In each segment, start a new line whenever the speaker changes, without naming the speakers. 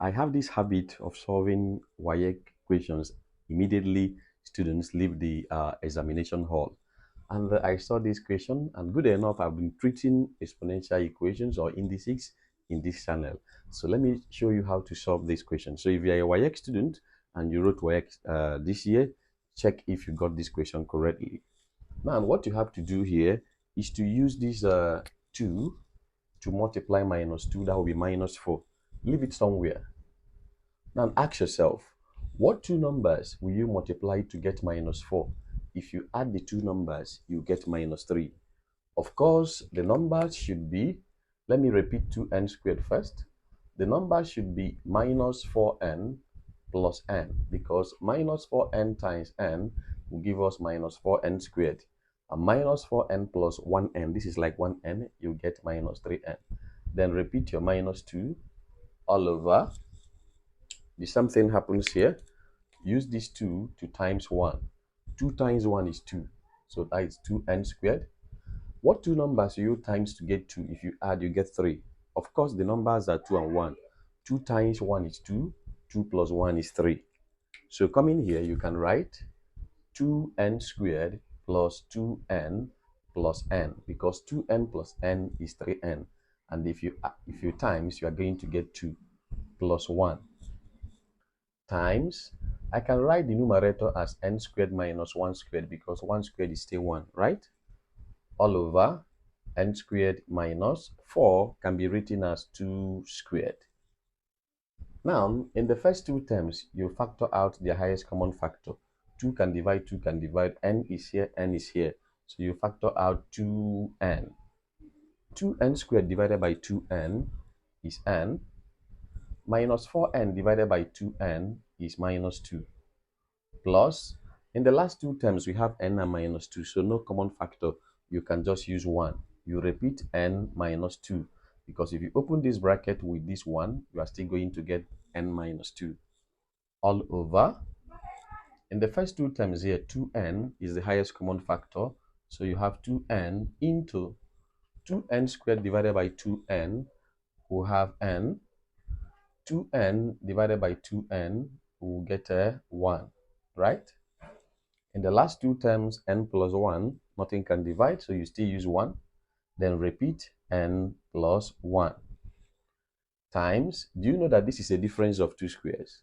I have this habit of solving WAEC questions immediately students leave the examination hall. And I saw this question, and good enough, I've been treating exponential equations or indices in this channel. So let me show you how to solve this question. So if you're a WAEC student and you wrote WAEC this year, check if you got this question correctly. Now, what you have to do here is to use this 2 to multiply minus 2, that will be minus 4. Leave it somewhere. Now ask yourself, what two numbers will you multiply to get minus 4? If you add the two numbers, you get minus 3. Of course, the numbers should be, let me repeat 2n squared first. The number should be minus 4n plus n, because minus 4n times n will give us minus 4n squared. And minus 4n plus 1n, this is like 1n, you get minus 3n. Then repeat your minus 2 all over. The same thing happens here. Use this 2 to times 1. 2 times 1 is 2. So that is 2n squared. What two numbers you times to get 2? If you add, you get 3. Of course, the numbers are 2 and 1. 2 times 1 is 2. 2 plus 1 is 3. So coming here, you can write 2n squared plus 2n plus n, because 2n plus n is 3n. And if you times, you are going to get 2 plus 1 times, I can write the numerator as n squared minus 1 squared, because 1 squared is still 1, right? All over n squared minus 4 can be written as 2 squared. Now, in the first two terms, you factor out the highest common factor. 2 can divide, 2 can divide, n is here, n is here. So you factor out 2n. 2n squared divided by 2n is n. Minus 4n divided by 2n is minus 2. Plus, in the last two terms, we have n and minus 2, so no common factor. You can just use 1. You repeat n minus 2, because if you open this bracket with this 1, you are still going to get n minus 2. All over. In the first two terms here, 2n is the highest common factor, so you have 2n into 2n squared divided by 2n, we'll have n. 2n divided by 2n, we'll get a 1, right? In the last two terms, n plus 1, nothing can divide, so you still use 1. Then repeat n plus 1 times. Do you know that this is a difference of two squares?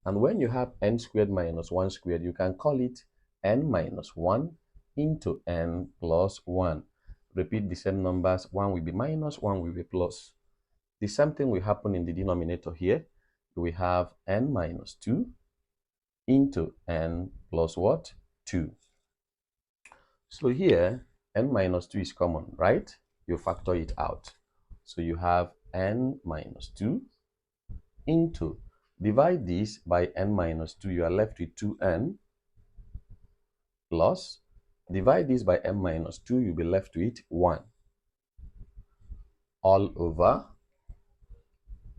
And when you have n squared minus 1 squared, you can call it n minus 1 into n plus 1. Repeat the same numbers. 1 will be minus, 1 will be plus. The same thing will happen in the denominator here. We have n minus 2 into n plus what? 2. So here, n minus 2 is common, right? You factor it out. So you have n minus 2 into, divide this by n minus 2, you are left with 2n, plus, divide this by n minus 2, you'll be left with 1. All over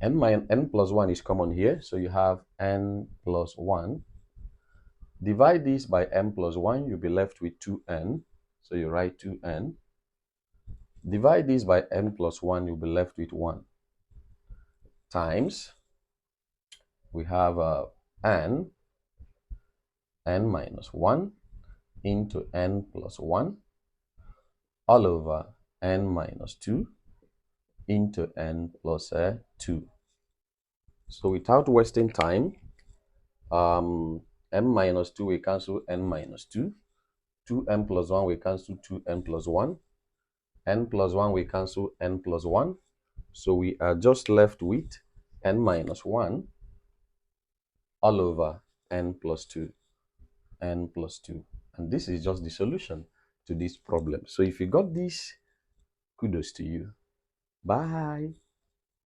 n plus 1 is common here, so you have n plus 1. Divide this by n plus 1, you'll be left with 2n, so you write 2n. Divide this by n plus 1, you'll be left with 1. Times, we have n minus 1 into n plus 1 all over n minus 2 into n plus 2. So without wasting time, n minus 2 we cancel n minus 2. 2n plus 1 we cancel 2n plus 1. N plus 1 we cancel n plus 1. So we are just left with n minus 1 all over n plus 2. N plus 2. And this is just the solution to this problem. So if you got this, kudos to you. Bye.